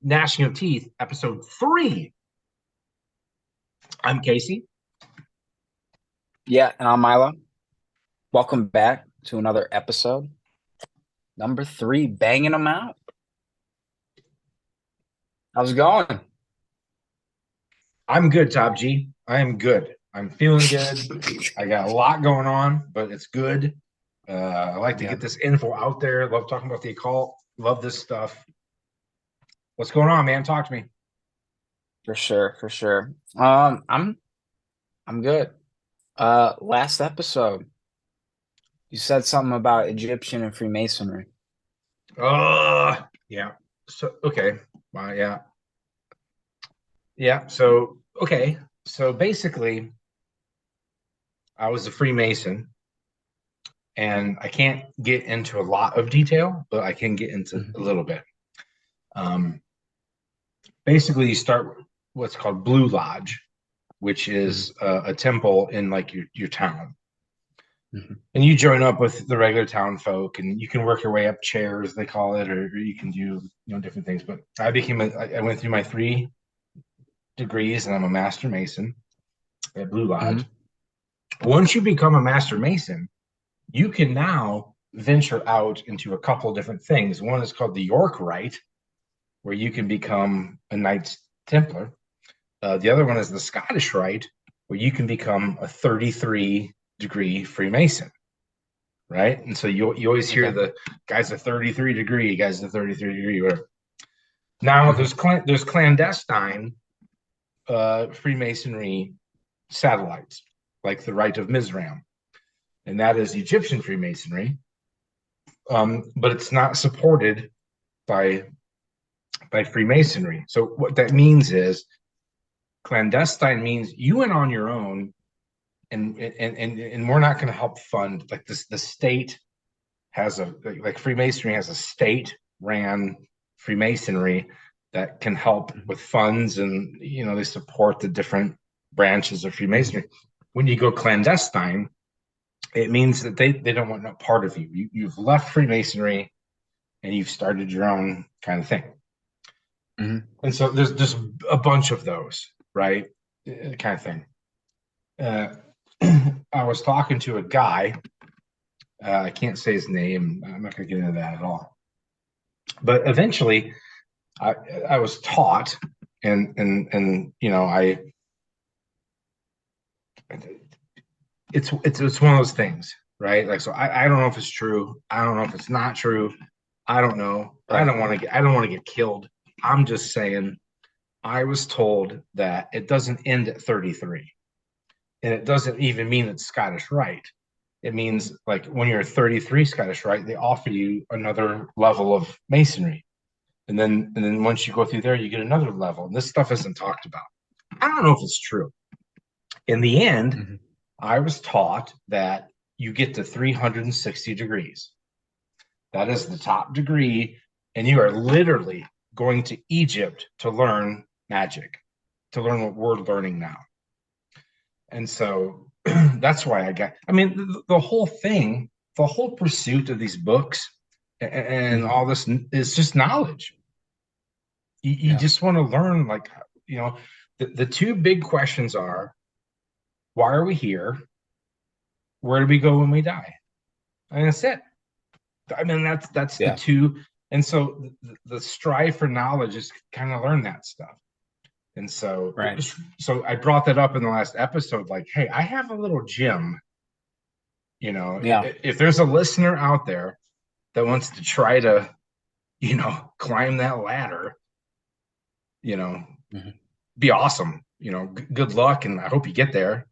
Gnashing of Teeth, episode 3. I'm Casey. Yeah, and I'm Milo. Welcome back to another episode. Number 3, banging them out. How's it going? I'm good, Top G. I am good. I'm feeling good. I got a lot going on, but it's good. I like to Yeah, get this info out there. Love talking about the occult. Love this stuff. What's going on, man? Talk to me. for sure, for sure. I'm good. Last episode, you said something about Egyptian and Freemasonry. Yeah. So okay. Yeah. Yeah. So basically, I was a Freemason, and I can't get into a lot of detail, but I can get into Mhm. a little bit. Um, Basically, you start with what's called Blue Lodge, which Mhm. is a temple in like your town, Mhm. and you join up with the regular town folk, and you can work your way up chairs, they call it, or you can do different things. But I went through my 3 degrees, and I'm a Master Mason at Blue Lodge. Mhm. Once you become a Master Mason, you can now venture out into a couple of different things. One is called the York Rite, where you can become a Knights Templar. The other one is the Scottish Rite, where you can become a 33-degree Freemason, right? And so you always hear Okay. the guys a 33-degree, guys a 33-degree, whatever. Now Mhm. there's clandestine Freemasonry satellites, like the Rite of Mizram, and that is Egyptian Freemasonry, but it's not supported by Freemasonry. So what that means is clandestine means you went on your own, and we're not going to help fund like this. The state has a like Freemasonry has a state ran Freemasonry that can help Mhm. with funds, and they support the different branches of Mhm. Freemasonry. When you go clandestine, it means that they don't want no part of you. You've left Freemasonry and you've started your own kind of thing. Mhm. And so there's just a bunch of those, right? Kind of thing. Uh, I was talking to a guy. I can't say his name. I'm not going to get into that at all. But eventually, I I was taught, and it's one of those things, right? Like, so I don't know if it's true. I don't know if it's not true. I don't know. Right. I don't want to get killed. I'm just saying. I was told that it doesn't end at 33, and it doesn't even mean it's Scottish Rite. It means like when you're 33 Scottish Rite, they offer you another level of masonry, and then once you go through there, you get another level. And this stuff isn't talked about. I don't know if it's true. In the end, Mhm. I was taught that you get to 360 degrees. That is the top degree, and you are literally going to Egypt to learn magic, to learn what we're learning now. And so that's why I mean, the whole thing, the whole pursuit of these books and Mhm. all this is just knowledge. You Yeah. just want to learn, like, the 2 big questions are, why are we here? Where do we go when we die? And that's it. I mean, that's the Yeah. two. And so the strive for knowledge is kind of learn that stuff. And so, Right. I brought that up in the last episode. Like, hey, I have a little gym. Yeah. If there's a listener out there that wants to try to, climb that ladder, you know, Mhm. be awesome. Good luck, and I hope you get there.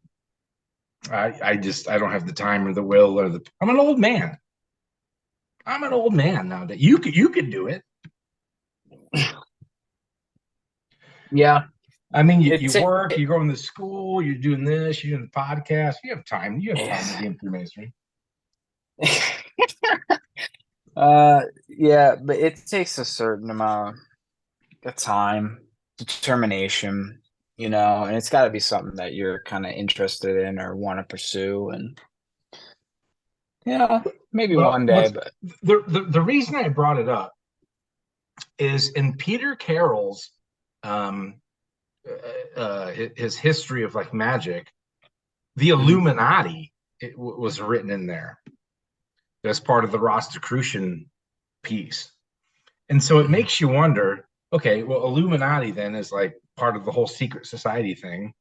I don't have the time or the will or the. I'm an old man. I'm an old man now. That you could do it. Yeah. I mean, you It's work, it, you're going to school, you're doing this, you're doing the podcast. You have time. You have time to yeah. be in Freemasonry. Yeah, but it takes a certain amount of time, determination, and it's got to be something that you're kind of interested in or want to pursue. And maybe Well, one day, what's but the reason I brought it up is in Peter Carroll's um, his history of like magic. The Illuminati was written in there as part of the Rosicrucian piece, and so it makes you wonder. Okay, well, Illuminati then is like part of the whole secret society thing.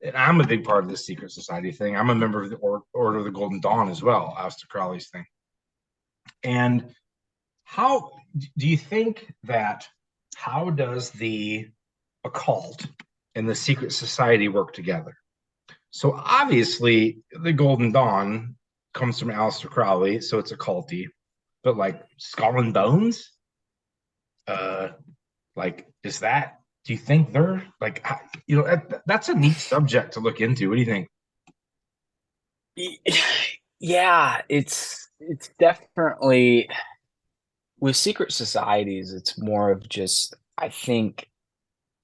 And I'm a big part of the secret society thing. I'm a member of the Order of the Golden Dawn as well, Aleister Crowley's thing. And how do you think that? How does the occult and the secret society work together? So obviously, the Golden Dawn comes from Aleister Crowley, so it's occulty. But like Skull and Bones, like is that? Do you think they're like, that's a neat subject to look into? What do you think? Yeah, it's definitely with secret societies, it's more of just I think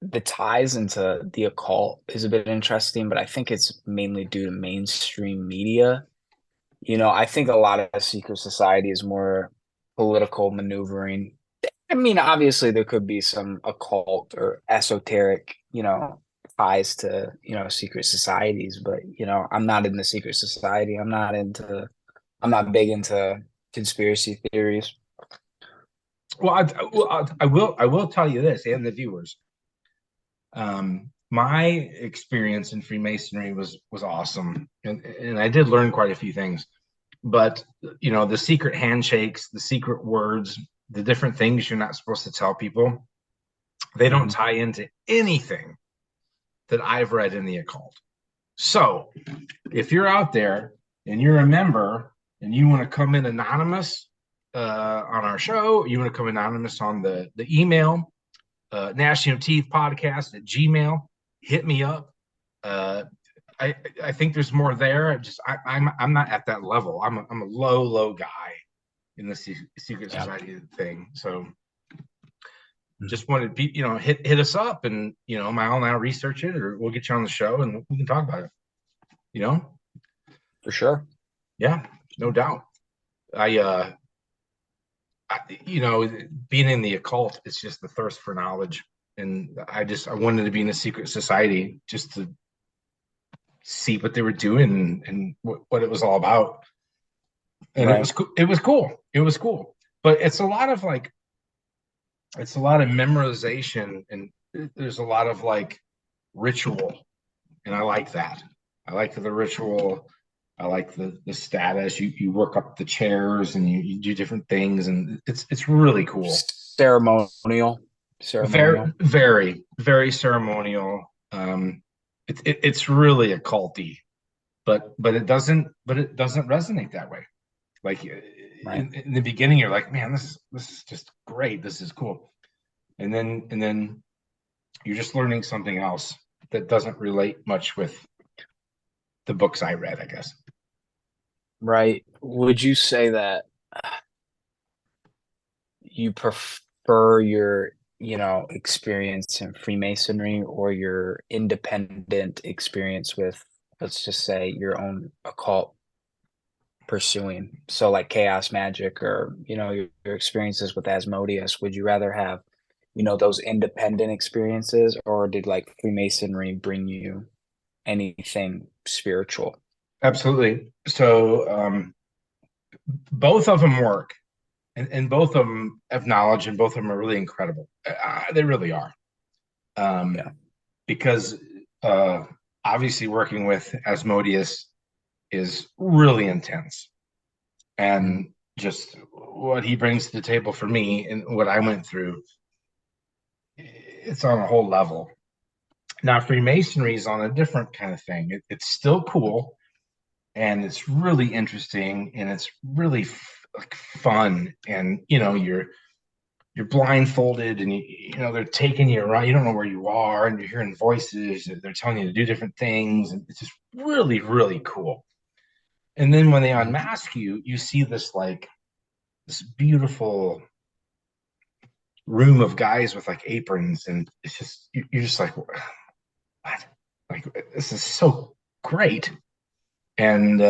the ties into the occult is a bit interesting, but I think it's mainly due to mainstream media. I think a lot of secret society is more political maneuvering. I mean, obviously there could be some occult or esoteric, ties to, secret societies, but I'm not in the secret society. I'm not big into conspiracy theories. Well, I will tell you this, and the viewers. My experience in Freemasonry was awesome, and I did learn quite a few things. But the secret handshakes, the secret words, the different things you're not supposed to tell people, they don't tie into anything that I've read in the occult. So if you're out there and you're a member and you want to come in anonymous on our show, you want to come anonymous on the email, Gnashing of Teeth Podcast at Gmail, hit me up. I think there's more there. I'm not at that level. I'm a low guy in the secret society thing. So just wanted to hit us up, and I'll now research it, or we'll get you on the show and we can talk about it. For sure. Yeah, no doubt. Being in the occult, it's just the thirst for knowledge, and I wanted to be in a secret society just to see what they were doing and what it was all about. And right. It was cool. But it's a lot of memorization, and there's a lot of like ritual, and I like that. I like the ritual. I like the status. You work up the chairs and you do different things, and it's really cool. Ceremonial. Very, very ceremonial. It's really occulty, but it doesn't resonate that way. Like right. in the beginning, you're like, man, this is just great. This is cool, and then you're just learning something else that doesn't relate much with the books I read, I guess. Right. Would you say that you prefer your, experience in Freemasonry or your independent experience with, let's just say, your own occult pursuing? So like chaos magic or, your experiences with Asmodeus, would you rather have, those independent experiences, or did like Freemasonry bring you anything spiritual? Absolutely. So both of them work, and both of them have knowledge, and both of them are really incredible. They really are. Because obviously working with Asmodeus is really intense, and just what he brings to the table for me and what I went through, it's on a whole level. Now Freemasonry is on a different kind of thing. It's still cool, and it's really interesting, and it's really fun, and you're blindfolded, and they're taking you around. You don't know where you are, and you're hearing voices. They're telling you to do different things, and it's just really, really cool. And then when they unmask you, you see this beautiful room of guys with like aprons, and it's just you're just like, what? Like, this is so great. And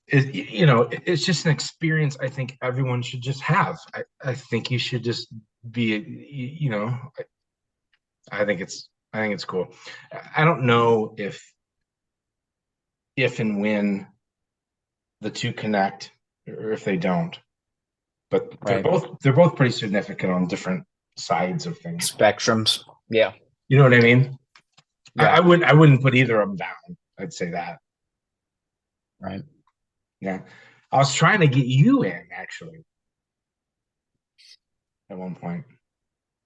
it's just an experience I think everyone should just have. I think you should just be you know, I think it's cool. I don't know if and when the two connect or if they don't, but Right. they're both pretty significant on different sides of things. Spectrums. Yeah. You know what I mean? Yeah. I wouldn't put either of them down. I'd say that. Right. Yeah. I was trying to get you in actually at one point,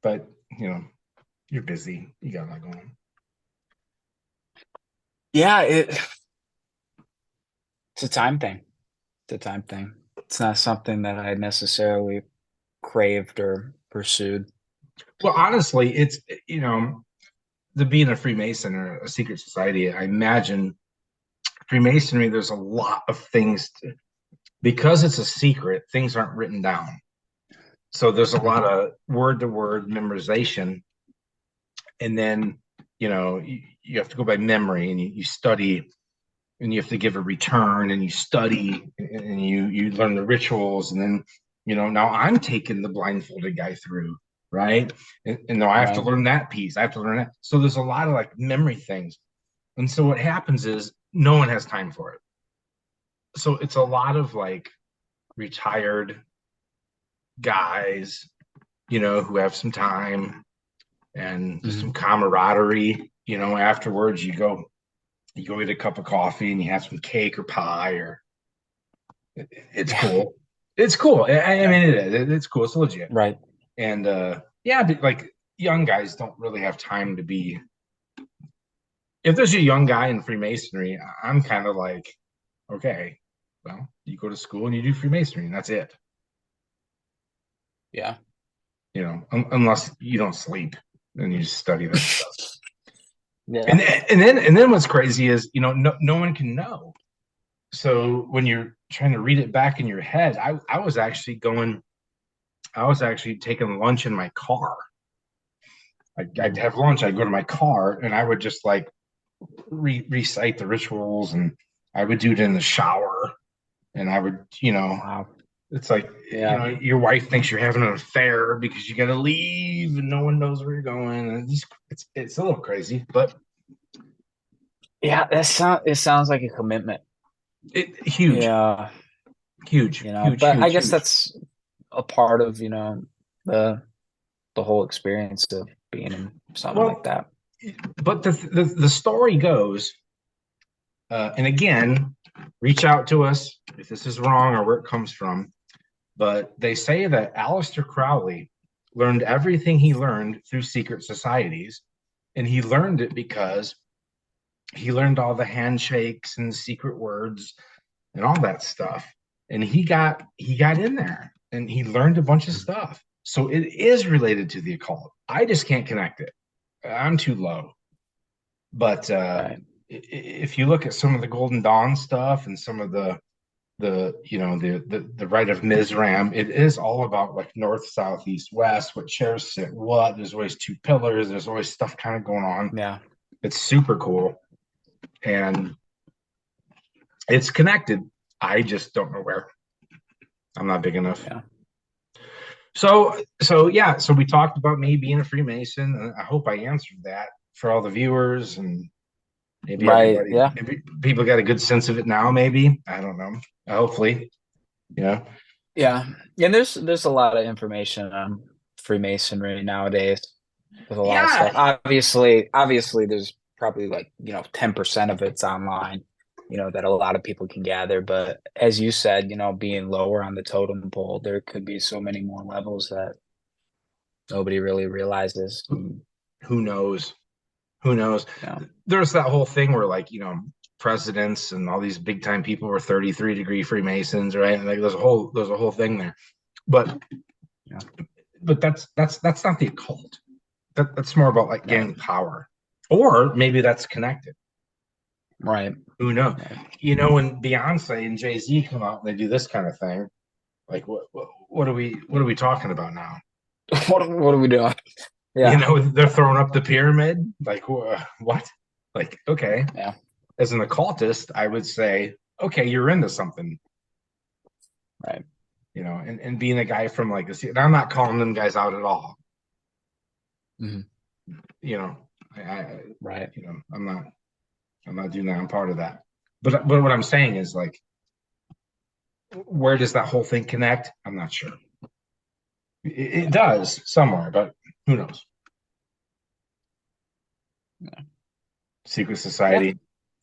but you're busy. You got a lot going on. Yeah, it's a time thing. It's a time thing. It's not something that I necessarily craved or pursued. Well, honestly, it's the being a Freemason or a secret society, I imagine Freemasonry, there's a lot of things because it's a secret, things aren't written down. So there's a lot of word to word memorization. And then, you have to go by memory and you study and you have to give a return and you study and you learn the rituals. And then, now I'm taking the blindfolded guy through, right? And now I have to learn that piece. I have to learn that. So there's a lot of like memory things. And so what happens is no one has time for it. So it's a lot of like retired guys, who have some time and just some camaraderie. Afterwards you go get a cup of coffee and you have some cake or pie or it's cool. It's cool. I mean, it's cool. It's legit. Right. And but like young guys don't really have time to be. If there's a young guy in Freemasonry, I'm kind of like, okay, well, you go to school and you do Freemasonry and that's it. Yeah. Unless you don't sleep and you just study that stuff. Yeah. And then what's crazy is, no one can know. So when you're trying to read it back in your head, I was actually taking lunch in my car. I'd have lunch, I'd go to my car and I would just like recite the rituals and I would do it in the shower and I would, Wow. it's like, your wife thinks you're having an affair because you got to leave and no one knows where you're going. And it's a little crazy, but yeah, it sounds like a commitment. Huge. Yeah. Huge. But I guess huge. that's a part of, the whole experience of being in something like that. But the story goes, and again, reach out to us if this is wrong or where it comes from. But they say that Aleister Crowley learned everything he learned through secret societies, and he learned it because he learned all the handshakes and secret words and all that stuff. And he got in there and he learned a bunch of stuff. So it is related to the occult. I just can't connect it. I'm too low. But if you look at some of the Golden Dawn stuff and some of the rite of Mizram, it is all about like north, south, east, west, what chairs sit what. There's always two pillars. There's always stuff kind of going on. Yeah. It's super cool. And it's connected. I just don't know where. I'm not big enough. Yeah. So we talked about me being a Freemason, and I hope I answered that for all the viewers and maybe everybody. Yeah. Maybe people got a good sense of it now. Maybe I don't know. Hopefully, Yeah, and there's a lot of information on Freemasonry nowadays with a lot of stuff. Obviously, there's probably like 10% of it's online. That a lot of people can gather. But as you said, being lower on the totem pole, there could be so many more levels that nobody really realizes. Who knows? Yeah. There's that whole thing where like, presidents and all these big time people were 33-degree Freemasons, right? And like there's a whole thing there. But that's not the occult. That's more about like getting power. Or maybe that's connected. Right. Who knows? Right. When Beyonce and Jay-Z come out and they do this kind of thing, like what are we talking about now? What are we doing? Yeah. They're throwing up the pyramid. Like what? Like, okay. Yeah. As an occultist, I would say, okay, you're into something. Right. you know, and being a guy from like and I'm not calling them guys out at all. Mm-hmm. You know, I right. You know, I'm not doing that. I'm part of that. But what I'm saying is like, where does that whole thing connect? I'm not sure. It does somewhere, but who knows? Yeah. Secret society,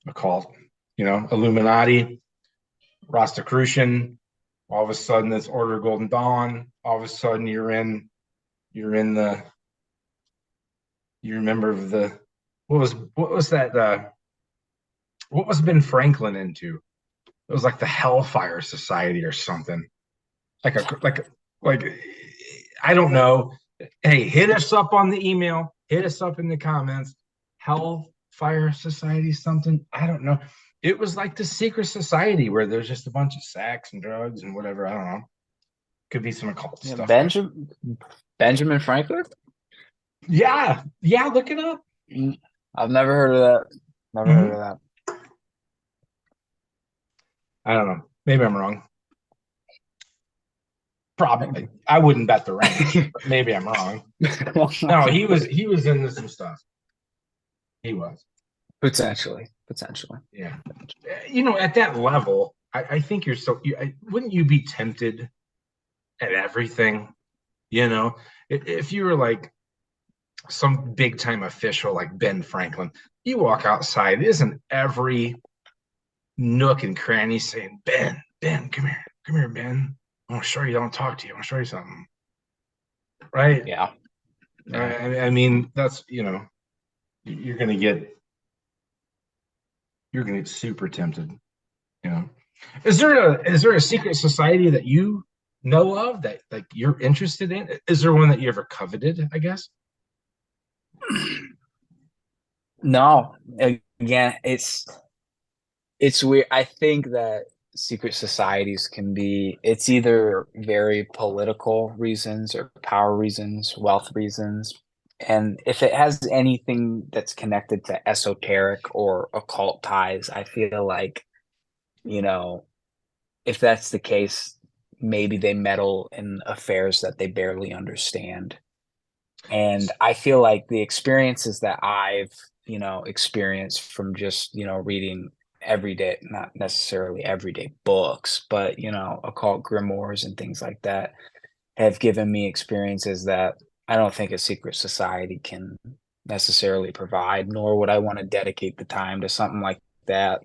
occult, you know, Illuminati, Rosicrucian. All of a sudden, it's Order of Golden Dawn. All of a sudden, you're in the. You remember what was that? What was Ben Franklin into? It was like the Hellfire Society or something. Like I don't know. Hey, hit us up on the email. Hit us up in the comments. Hellfire Society something. I don't know. It was like the secret society where there's just a bunch of sex and drugs and whatever. I don't know. Could be some occult stuff. Benjamin Franklin? Yeah. Look it up. I've never heard of that. Never heard of that. I don't know. Maybe I'm wrong. Probably. I wouldn't bet the range, but maybe I'm wrong. No, he was into some stuff. He was. Potentially. Yeah. You know, at that level, I think wouldn't you be tempted at everything? You know, if you were like some big time official like Ben Franklin, you walk outside, isn't every nook and cranny saying, Ben, come here, Ben. I want to show you. I want to talk to you. I want to show you something. Right? Yeah. I mean, that's, you know, you're gonna get super tempted. You know, is there a secret society that you know of that like you're interested in? Is there one that you ever coveted? I guess. No. Again, it's weird. I think that secret societies it's either very political reasons or power reasons, wealth reasons. And if it has anything that's connected to esoteric or occult ties, I feel like, you know, if that's the case, maybe they meddle in affairs that they barely understand. And I feel like the experiences that I've, experienced from just, reading everyday, not necessarily everyday books, but, occult grimoires and things like that have given me experiences that I don't think a secret society can necessarily provide, nor would I want to dedicate the time to something like that.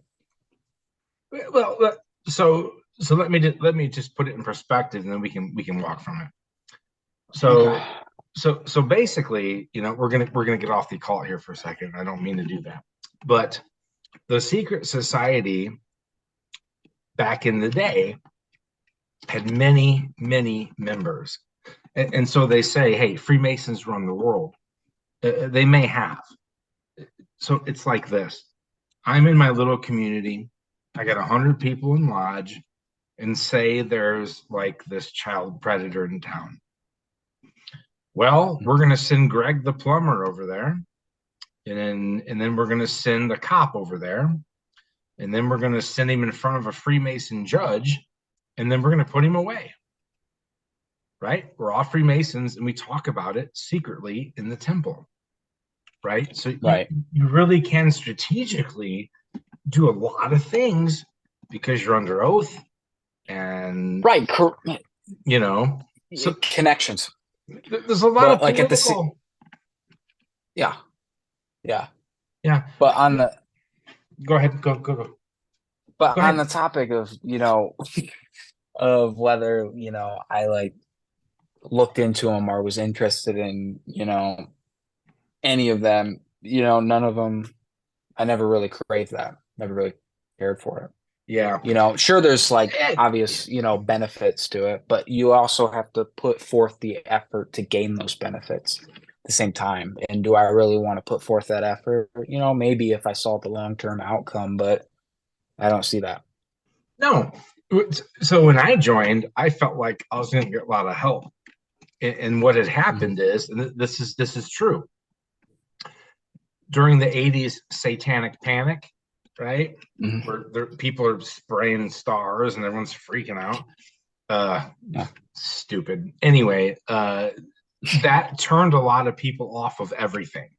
Well, so let me just put it in perspective, and then we can walk from it. So Okay. so basically, you know, we're gonna get off the occult here for a second. I don't mean to do that, but the secret society back in the day had many members, and so they say, hey, Freemasons run the world. They may have. So it's like this. I'm in my little community. I got 100 people in lodge, and say there's like this child predator in town. Well, we're going to send Greg the plumber over there, and then we're going to send a cop over there, and then we're going to send him in front of a Freemason judge, and then we're going to put him away. Right? We're all Freemasons, and we talk about it secretly in the temple. Right? So Right. You really can strategically do a lot of things because you're under oath, and right, you know, so connections. There's a lot of like political. Yeah. But on the go ahead, go. But go on ahead. the topic of of whether I like looked into them or was interested in any of them, none of them. I never really craved that. Never really cared for it. Yeah. Sure, there's like obvious, benefits to it, but you also have to put forth the effort to gain those benefits at the same time. And do I really want to put forth that effort? Maybe if I saw the long-term outcome, but I don't see that. No. So when I joined, I felt like I was going to get a lot of help. And what had happened is, and this is true. During the 80s satanic panic, right? Mm-hmm. Where people are spraying stars and everyone's freaking out. Yeah. Stupid. Anyway, that turned a lot of people off of everything.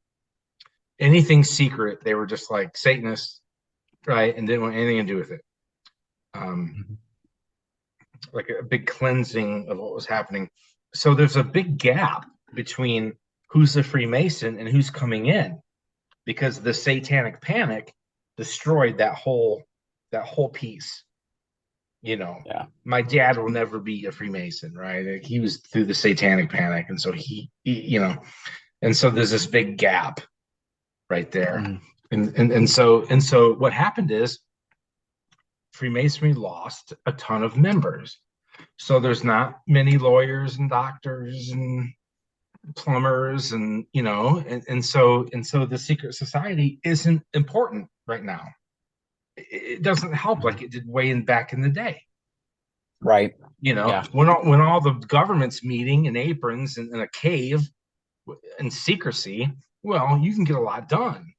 Anything secret, they were just like Satanists, right? And didn't want anything to do with it. Like a big cleansing of what was happening. So there's a big gap between who's a Freemason and who's coming in, because the Satanic Panic destroyed that whole piece. Yeah. My dad will never be a Freemason, right? Like, he was through the Satanic Panic, and so he and so there's this big gap right there. And so what happened is Freemasonry lost a ton of members. So there's not many lawyers and doctors and plumbers and so the secret society isn't important right now. It doesn't help like it did way back in the day. Right. Yeah. When all the government's meeting in aprons in a cave in secrecy, well, you can get a lot done.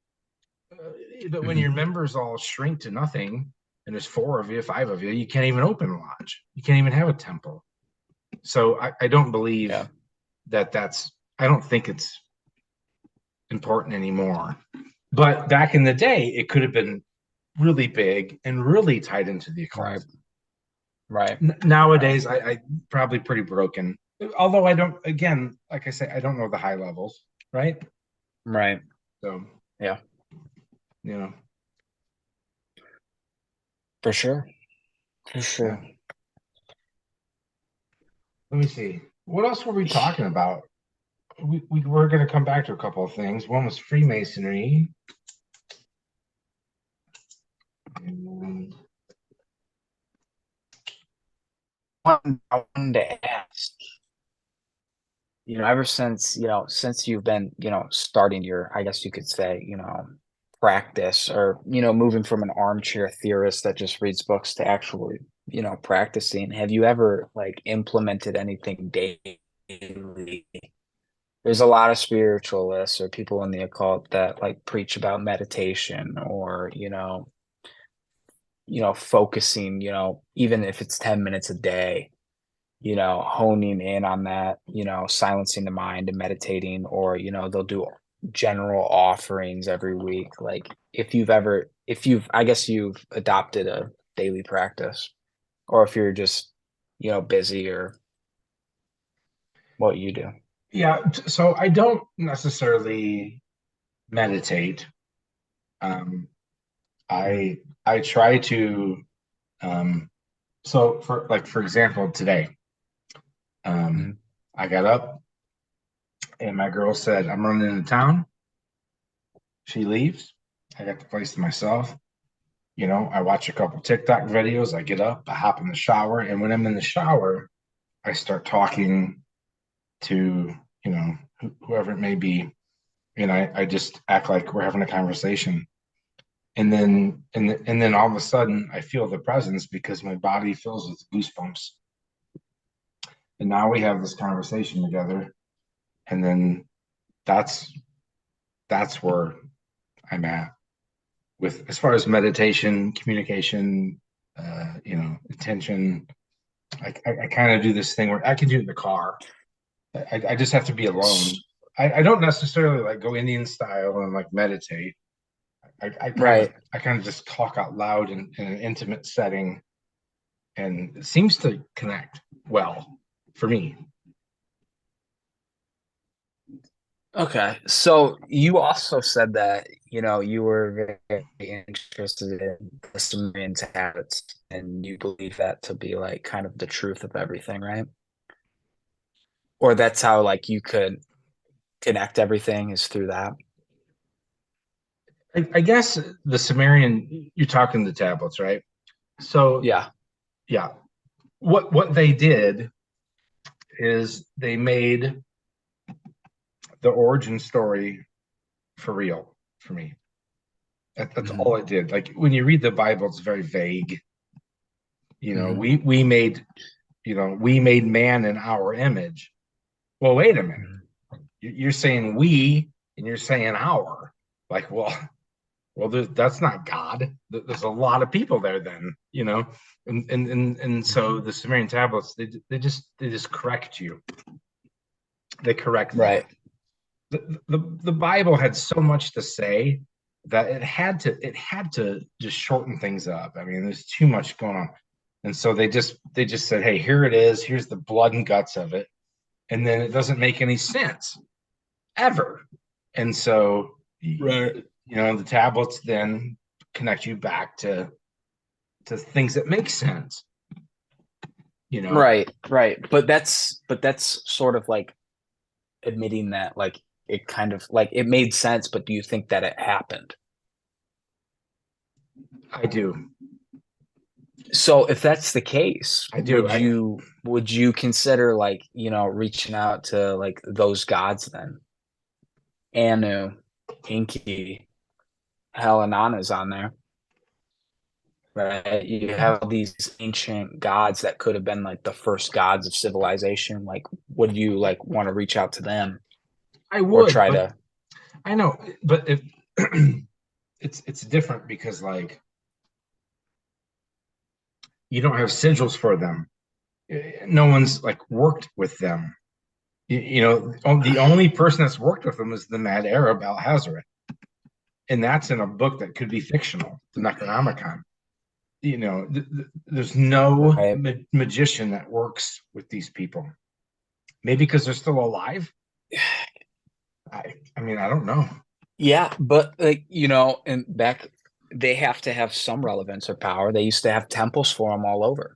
But when your members all shrink to nothing, and there's 4 of you, 5 of you, you can't even open a lodge. You can't even have a temple. So I don't believe I don't think it's important anymore. But back in the day, it could have been really big and really tied into the occult. Right. Nowadays, I probably pretty broken. Although I don't, again, like I say, I don't know the high levels, right? Right. So yeah, for sure. Yeah. Let me see. What else were we talking about? We were going to come back to a couple of things. One was Freemasonry. And I wanted to ask, ever since you've been, starting your, I guess you could say, practice, or, moving from an armchair theorist that just reads books to actually, practicing, have you ever like implemented anything daily? There's a lot of spiritualists or people in the occult that like preach about meditation, or, focusing, even if it's 10 minutes a day, honing in on that, silencing the mind and meditating, or, they'll do general offerings every week. Like I guess you've adopted a daily practice, or if you're just, busy, or what you do. Yeah, so I don't necessarily meditate. I try to so for example, today, I got up and my girl said, I'm running into town. She leaves. I got the place to myself. I watch a couple TikTok videos. I get up, I hop in the shower, and when I'm in the shower, I start talking to, whoever it may be, and I just act like we're having a conversation. And then all of a sudden I feel the presence because my body fills with goosebumps. And now we have this conversation together. And then that's where I'm at with, as far as meditation, communication, attention. I kind of do this thing where I can do it in the car. I just have to be alone. I don't necessarily like go Indian style and like meditate. I kind of just talk out loud in an intimate setting, and it seems to connect well for me. Okay, so you also said that you were very interested in the Sumerian tablets, and you believe that to be like kind of the truth of everything, right? Or that's how like you could connect everything, is through that. I guess the Sumerian, you're talking the tablets, right? So Yeah. What they did is they made the origin story for real for me. That's all it did. Like when you read the Bible, it's very vague. We made man in our image. Well, wait a minute. You're saying we and you're saying our. Like, well, Well, that's not God. There's a lot of people there then, and so the Sumerian tablets, they just correct you. They correct Right. that. The Bible had so much to say that it had to just shorten things up. I mean, there's too much going on. And so they just said, hey, here it is. Here's the blood and guts of it. And then it doesn't make any sense ever. And so, Right. The tablets then connect you back to things that make sense. Right. But that's sort of like admitting that like it kind of like it made sense, but do you think that it happened? I do. So if that's the case, I do. Would you consider like, reaching out to like those gods then? Anu, Enki, Helenana's on there, right? You have all these ancient gods that could have been like the first gods of civilization. Like, would you like want to reach out to them I or would, try but to? I know, but if it's different because like you don't have sigils for them. No one's like worked with them. The only person that's worked with them is the mad Arab Al-Hazred. And that's in a book that could be fictional, the Necronomicon. There's no Right. magician that works with these people. Maybe because they're still alive. I mean, I don't know. Yeah, but like, and back they have to have some relevance or power. They used to have temples for them all over,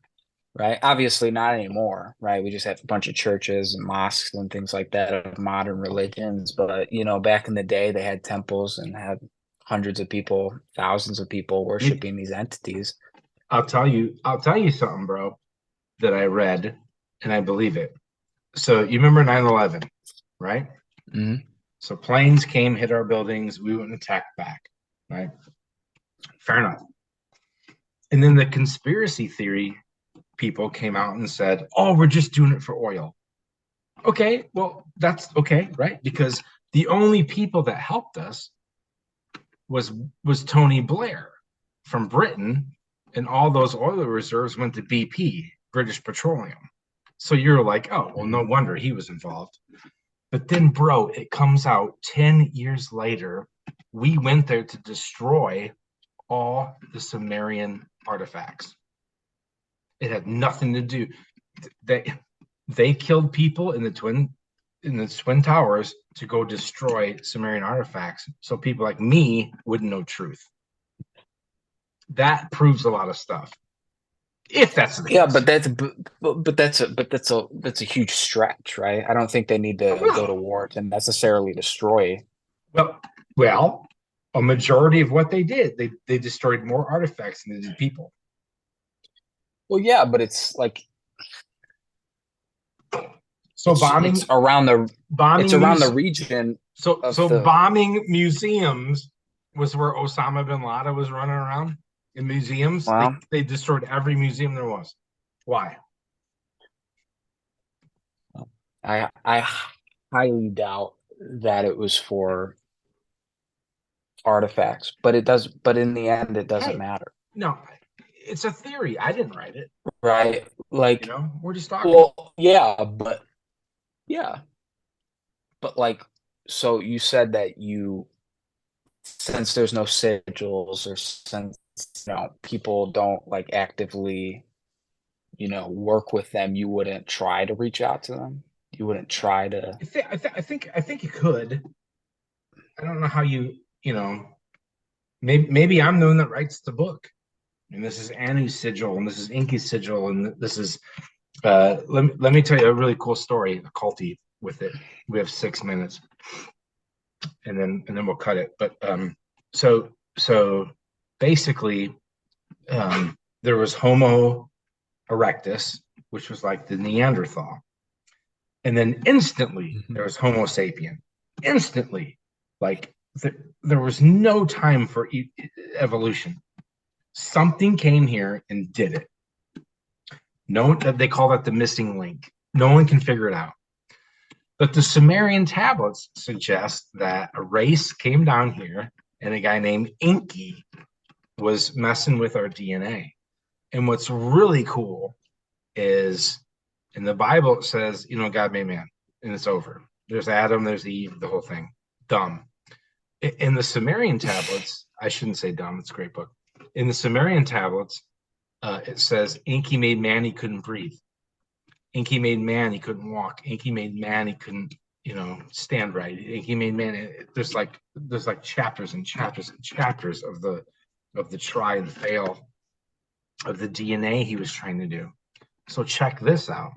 right? Obviously not anymore, right? We just have a bunch of churches and mosques and things like that of modern religions. But, back in the day, they had temples and had hundreds of people, thousands of people worshiping these entities. I'll tell you something, bro, that I read and I believe it. So you remember 9/11, right? Mm-hmm. So planes came, hit our buildings, we went and attacked back, right? Fair enough. And then the conspiracy theory people came out and said, oh, we're just doing it for oil. Okay, well, that's okay, right? Because the only people that helped us was Tony Blair from Britain, and all those oil reserves went to BP, British Petroleum. So you're like, oh, well, no wonder he was involved. But then, bro, it comes out 10 years later, we went there to destroy all the Sumerian artifacts. It had nothing to do. They killed people in the Twin Towers to go destroy Sumerian artifacts, so people like me wouldn't know truth. That proves a lot of stuff. If that's the case. That's a huge stretch, right? I don't think they need to go to war to necessarily destroy. Well, a majority of what they did, they destroyed more artifacts than they did people. Well, yeah, but it's like bombing around the region. So bombing museums was where Osama bin Laden was running around in museums. Wow. They destroyed every museum there was. Why? I highly doubt that it was for artifacts, but in the end it doesn't matter. No, it's a theory. I didn't write it. Right. Like, we're just talking. Well, yeah. But like, so you said that since there's no sigils or since, people don't like actively, work with them, you wouldn't try to reach out to them. You wouldn't try to. I think you could. I don't know how maybe I'm the one that writes the book. And this is Anu's sigil, and this is Enki's sigil, and this is let me tell you a really cool story, occulty with it. We have 6 minutes, and then we'll cut it. But so basically, there was Homo erectus, which was like the Neanderthal, and then instantly there was Homo sapien. Instantly, like there was no time for evolution. Something came here and did it. They call that the missing link. No one can figure it out. But the Sumerian tablets suggest that a race came down here and a guy named Inky was messing with our DNA. And what's really cool is in the Bible, it says, God made man, and it's over. There's Adam, there's Eve, the whole thing. Dumb. In the Sumerian tablets, I shouldn't say dumb, it's a great book. In the Sumerian tablets, it says, Inky made man, he couldn't breathe. Inky made man, he couldn't walk. Inky made man, he couldn't, stand right. Inky made man. There's like chapters and chapters and chapters of the try and fail of the DNA he was trying to do. So check this out.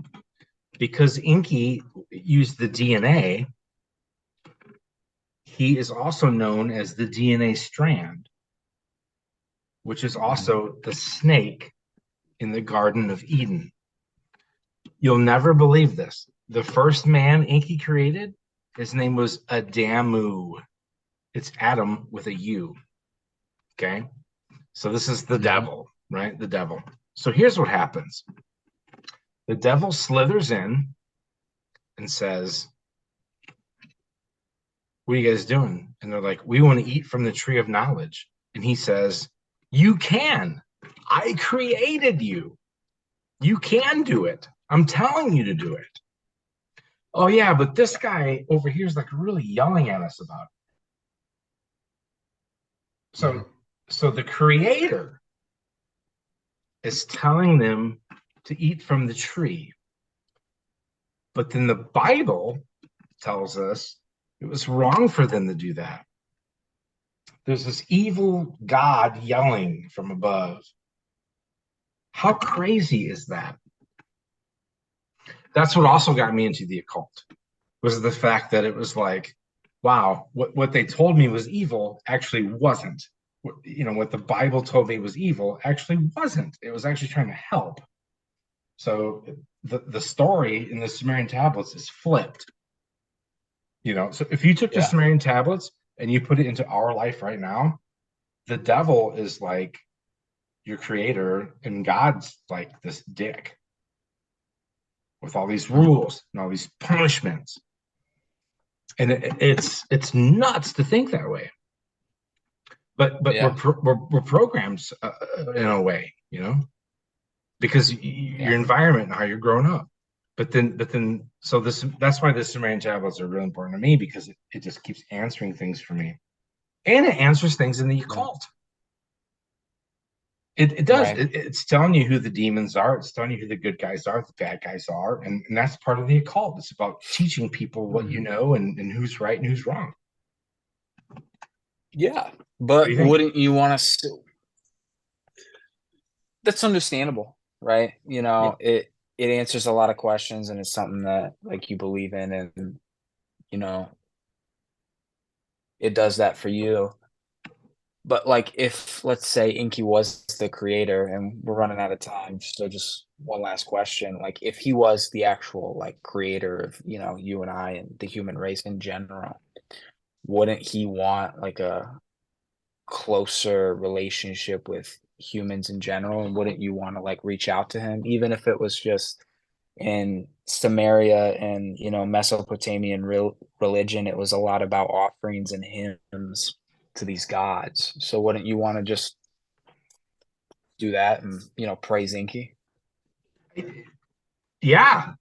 Because Inky used the DNA, he is also known as the DNA strand, which is also the snake in the Garden of Eden. You'll never believe this. The first man Inky created, his name was Adamu. It's Adam with a U. Okay? So this is the devil, right? The devil. So here's what happens. The devil slithers in and says, what are you guys doing? And they're like, we want to eat from the tree of knowledge. And he says, you can. I created you. You can do it. I'm telling you to do it. Oh, yeah, but this guy over here is like really yelling at us about it. So the creator is telling them to eat from the tree. But then the Bible tells us it was wrong for them to do that. There's this evil God yelling from above. How crazy is that? That's what also got me into the occult, was the fact that it was like, wow, what they told me was evil actually wasn't. What the Bible told me was evil actually wasn't. It was actually trying to help. So the story in the Sumerian tablets is flipped. So if you took the Sumerian tablets and you put it into our life right now, the devil is like your creator and God's like this dick with all these rules and all these punishments. And it's nuts to think that way. But we're programmed in a way, because your environment and how you're growing up. But then, so that's why the Sumerian tablets are really important to me, because it just keeps answering things for me, and it answers things in the occult. It does. Right. It's telling you who the demons are. It's telling you who the good guys are, the bad guys are, and that's part of the occult. It's about teaching people what you know and who's right and who's wrong. Yeah, but wouldn't you want to? That's understandable, right? It answers a lot of questions, and it's something that like you believe in, and it does that for you. But like, if let's say Inky was the creator, and we're running out of time, so just one last question: like, if he was the actual like creator of you and I and the human race in general, wouldn't he want like a closer relationship with humans in general? And wouldn't you want to like reach out to him, even if it was just in Samaria and Mesopotamian religion? It was a lot about offerings and hymns to these gods. So wouldn't you want to just do that and praise Inky? Yeah.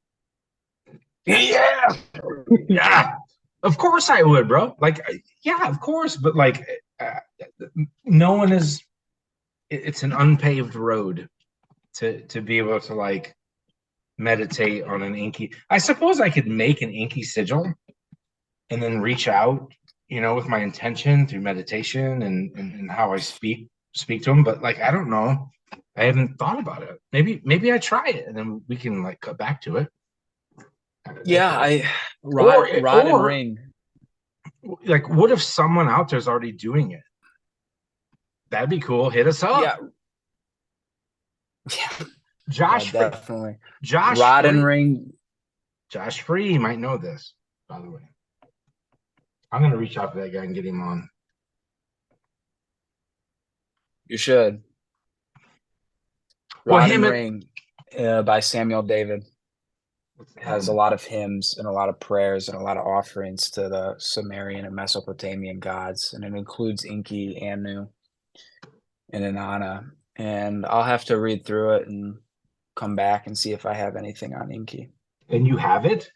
Of course I would, bro. Like, yeah, of course. But like, no one is. It's an unpaved road to be able to like meditate on an Inky. I suppose I could make an Inky sigil and then reach out, with my intention through meditation and how I speak to them. But like, I don't know. I haven't thought about it. Maybe I try it and then we can like cut back to it. Yeah, rod and ring. Like, what if someone out there's already doing it? That'd be cool. Hit us up. Yeah. Josh, definitely. Josh, rod and ring. Josh Free might know this, by the way. I'm gonna reach out to that guy and get him on. You should. Rod and Ring by Samuel David. has a lot of hymns and a lot of prayers and a lot of offerings to the Sumerian and Mesopotamian gods, and it includes Enki, Anu, and Inanna. And I'll have to read through it and come back and see if I have anything on Enki. And you have it?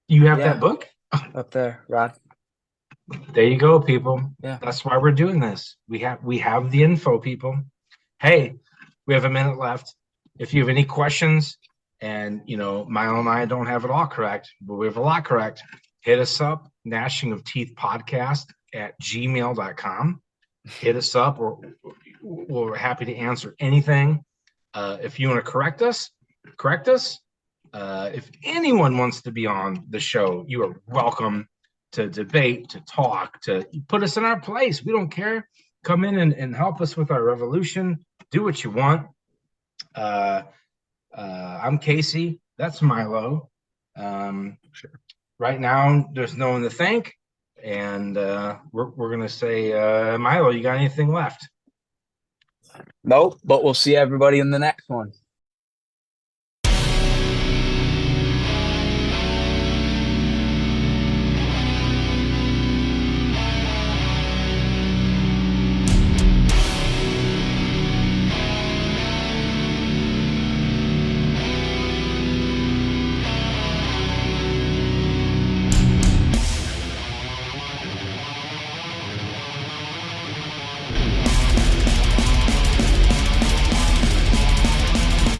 You have that book? Up there, Rod. There you go, people. Yeah. That's why we're doing this. We have the info, people. Hey, we have a minute left. If you have any questions, and Milo and I don't have it all correct, but we have a lot correct, hit us up, Gnashing of Teeth Podcast at gmail.com. Hit us up. We're happy to answer anything. If you want to correct us. If anyone wants to be on the show, you are welcome to debate, to talk, to put us in our place. We don't care. Come in and help us with our revolution. Do what you want. I'm Casey. That's Milo. Right now, there's no one to thank. And we're going to say, Milo, you got anything left? Nope, but we'll see everybody in the next one.